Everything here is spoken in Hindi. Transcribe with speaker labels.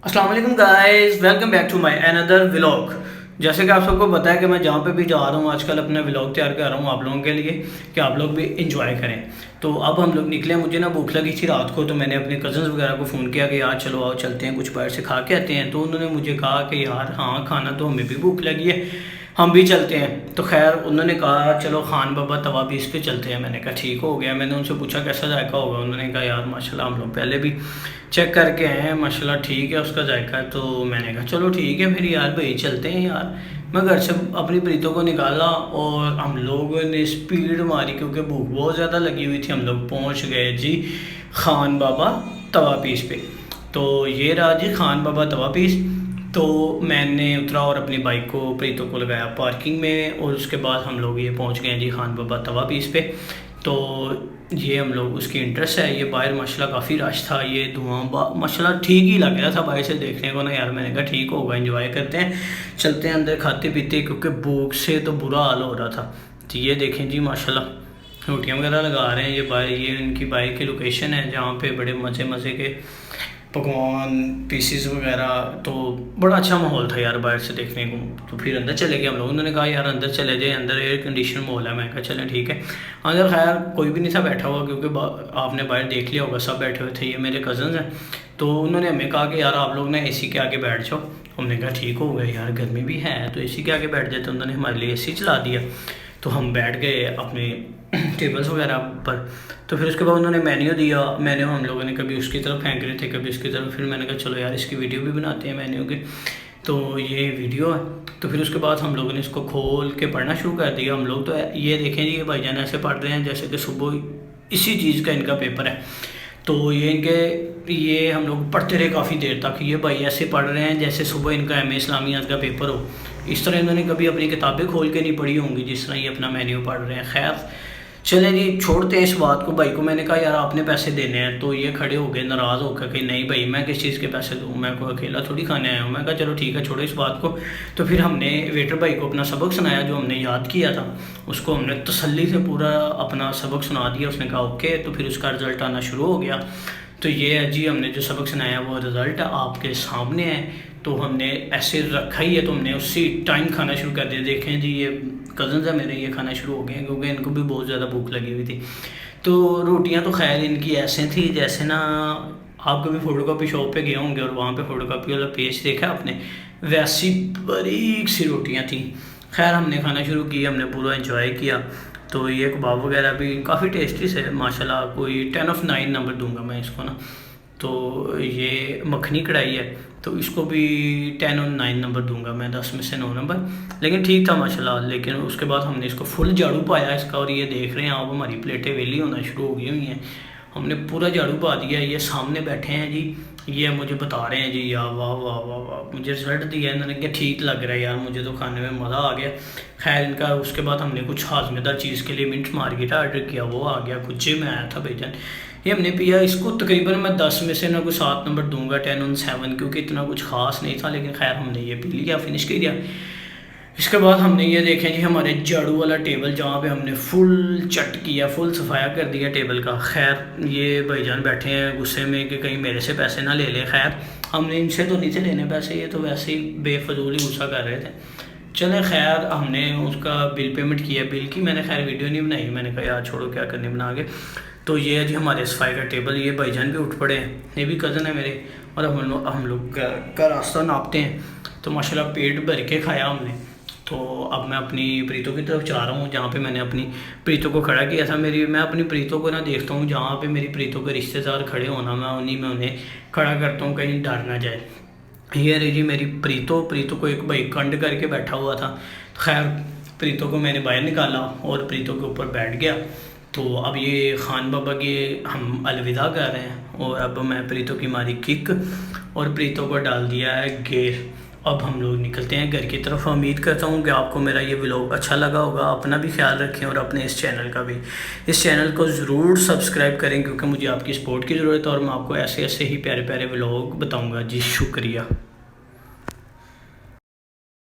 Speaker 1: अस्सलाम वालेकुम guys, welcome back to my another vlog. जैसे कि आप सबको पता है कि मैं जहाँ पे भी जा रहा हूँ आजकल अपना व्लॉग तैयार कर रहा हूँ आप लोगों के लिए कि आप लोग भी इंजॉय करें। तो अब हम लोग निकले, मुझे ना भूख लगी थी रात को, तो मैंने अपने कज़न्स वगैरह को फ़ोन किया कि यार चलो आओ चलते हैं, कुछ बाहर से खा के आते हैं। तो उन्होंने मुझे कहा कि यार हाँ, खाना तो हमें भी भूख लगी है, हम भी चलते हैं। तो खैर उन्होंने कहा चलो खान बाबा तवा पीस पे चलते हैं। मैंने कहा ठीक हो गया। मैंने उनसे पूछा कैसा जायका होगा, उन्होंने कहा यार माशाल्लाह हम लोग पहले भी चेक करके आए हैं, माशाल्लाह ठीक है उसका जायका। तो मैंने कहा चलो ठीक है फिर यार भाई चलते हैं यार। मैं घर से अपनी प्रीतों को निकाला और हम लोगों ने स्पीड मारी क्योंकि भूख बहुत ज़्यादा लगी हुई थी। हम लोग पहुँच गए जी खान बाबा तवा पीस पे। तो ये रहा जी खान बाबा तवा पीस। तो मैंने उतरा और अपनी बाइक को प्रीतों को लगाया पार्किंग में, और उसके बाद हम लोग ये पहुंच गए जी खान बाबा तवा पीस पे। तो ये हम लोग उसकी इंटरेस्ट है। ये बाहर माशाल्लाह काफ़ी रश था, ये धुआं माशाल्लाह ठीक ही लग रहा था बाहर से देखने को ना यार। मैंने कहा ठीक होगा, एंजॉय करते हैं, चलते हैं अंदर खाते पीते, क्योंकि भूख से तो बुरा हाल हो रहा था। तो ये देखें जी माशाल्लाह रोटियाँ वगैरह लगा रहे हैं। ये बाहर ये इनकी बाइक की लोकेशन है जहाँ पे बड़े मज़े मज़े के पकवान पीसीस वगैरह। तो बड़ा अच्छा माहौल था यार बाहर से देखने को। तो फिर अंदर चले गए हम लोग। उन्होंने कहा यार अंदर चले जाए, अंदर एयर कंडीशन माहौल है। मैं कहा चलें ठीक है। अंदर खैर कोई भी नहीं था बैठा हुआ, क्योंकि आपने बाहर देख लिया होगा सब बैठे हुए थे। ये मेरे कज़न्स हैं। तो उन्होंने हमें कहा कि यार आप लोग ना एसी के आगे बैठ जाओ। हमने कहा ठीक हो गया यार, गर्मी भी है तो एसी के आगे बैठ जाए। तो उन्होंने हमारे लिए एसी चला दिया। तो हम बैठ गए अपने टेबल्स वगैरह पर। तो फिर उसके बाद उन्होंने मेन्यू दिया। मेन्यू हम लोगों ने कभी उसकी तरफ फेंक रहे थे कभी इसकी तरफ। फिर मैंने कहा चलो यार इसकी वीडियो भी बनाते हैं मेन्यू की। तो ये वीडियो है। तो फिर उसके बाद हम लोगों ने इसको खोल के पढ़ना शुरू कर दिया। हम लोग तो ये देखें जी, ये भाईजान ऐसे पढ़ रहे हैं जैसे कि सुबह इसी चीज़ का इनका पेपर है। तो ये हम लोग पढ़ते रहे काफ़ी देर तक। ये भाई ऐसे पढ़ रहे हैं जैसे सुबह इनका एम ए इस्लामियात का पेपर हो। इस तरह इन्होंने कभी अपनी किताबें खोल के नहीं पढ़ी होंगी जिस तरह ये अपना मेन्यू पढ़ रहे हैं। खैर चलें जी, छोड़ते हैं इस बात को। भाई को मैंने कहा यार आपने पैसे देने हैं। तो ये खड़े हो गए नाराज़ होकर कि नहीं भाई मैं किस चीज़ के पैसे दूँ, मैं कोई अकेला थोड़ी खाने आया हूँ। मैं कहा चलो ठीक है छोड़ो इस बात को। तो फिर हमने वेटर भाई को अपना सबक सुनाया जो हमने याद किया था। उसको हमने तसल्ली से पूरा अपना सबक सुना दिया। उसने कहा ओके। तो फिर उसका रिज़ल्ट आना शुरू हो गया। तो ये है जी, हमने जो सबक सुनाया वो रिज़ल्ट आपके सामने है। तो हमने ऐसे रखा ही है, तो हमने उसी टाइम खाना शुरू कर दिया। देखें जी ये कज़न्स है मेरे, ये खाना शुरू हो गए हैं क्योंकि इनको भी बहुत ज़्यादा भूख लगी हुई थी। तो रोटियां तो खैर इनकी ऐसे थी जैसे ना आप कभी फ़ोटो कॉपी शॉप पे गए होंगे और वहाँ पे फ़ोटो कॉपी वाला पेज देखा आपने, वैसी बारीक सी रोटियाँ थी। खैर हमने खाना शुरू किया, हमने पूरा इंजॉय किया। तो ये कबाब वगैरह भी काफ़ी टेस्टी से माशाल्लाह, कोई 10 of 9 नंबर दूंगा मैं इसको ना। तो ये मखनी कढ़ाई है तो इसको भी 10 और 9 नंबर दूंगा मैं, 10 में से 9 नंबर। लेकिन ठीक था माशाल्लाह। लेकिन उसके बाद हमने इसको फुल झाड़ू पाया इसका, और ये देख रहे हैं आप हमारी प्लेटें वेली होना शुरू हो गई हुई हैं। हमने पूरा झाड़ू पा दिया। ये सामने बैठे हैं जी, ये मुझे बता रहे हैं जी यार वाह वाह वाह वाह, मुझे रिजल्ट दिया है इन्होंने क्या ठीक लग रहा है यार, मुझे तो खाने में मज़ा आ गया। खैर इनका उसके बाद हमने कुछ हाजमेदार चीज़ के लिए मिंट मार्केट ऑर्डर किया, वो आ गया। गुच्छे में आया था भाईजान, ये हमने पिया। इसको तकरीबन मैं 10 में से ना कोई 7 नंबर दूंगा, 10 on 7, क्योंकि इतना कुछ खास नहीं था। लेकिन खैर हमने ये पी लिया, फिनिश कर दिया। इसके बाद हमने ये देखें जी हमारे झाड़ू वाला टेबल जहाँ पे हमने फुल चट किया, फुल सफाया कर दिया टेबल का। खैर ये भाईजान बैठे हैं गुस्से में कि कहीं मेरे से पैसे ना ले लें। खैर हमने इनसे तो नहीं थे लेने पैसे, ये तो वैसे ही बेफजूल ही गुस्सा कर रहे थे। चले खैर हमने उसका बिल पेमेंट किया। बिल की मैंने खैर वीडियो नहीं बनाई, मैंने कहा यार छोड़ो क्या करने बना के। तो ये है जी हमारे सफाई का टेबल। ये भाईजान भी उठ पड़े हैं, ये भी कज़न है मेरे। और हम लोग का रास्ता नापते हैं। तो माशाल्लाह पेट भर के खाया हमने। तो अब मैं अपनी प्रीतों की तरफ जा रहा हूँ जहाँ पे मैंने अपनी प्रीतों को खड़ा किया था। मैं अपनी प्रीतों को ना देखता हूँ जहाँ पे मेरी प्रीतों के रिश्तेदार खड़े होना, मैं उन्हीं में उन्हें खड़ा करता हूँ कहीं डर ना जाए। ये रही जी मेरी प्रीतों को एक भाई कंड करके बैठा हुआ था। खैर प्रीतों को मैंने बाहर निकाला और प्रीतों के ऊपर बैठ गया। तो अब ये खान बाबा के हम अलविदा कर रहे हैं, और अब मैं प्रीतों की मारी किक और प्रीतों को डाल दिया है गेर। अब हम लोग निकलते हैं घर की तरफ। उम्मीद करता हूँ कि आपको मेरा ये व्लॉग अच्छा लगा होगा। अपना भी ख्याल रखें और अपने इस चैनल का भी, इस चैनल को ज़रूर सब्सक्राइब करें क्योंकि मुझे आपकी सपोर्ट की ज़रूरत है और मैं आपको ऐसे ऐसे ही प्यारे प्यारे व्लॉग बताऊँगा जी। शुक्रिया।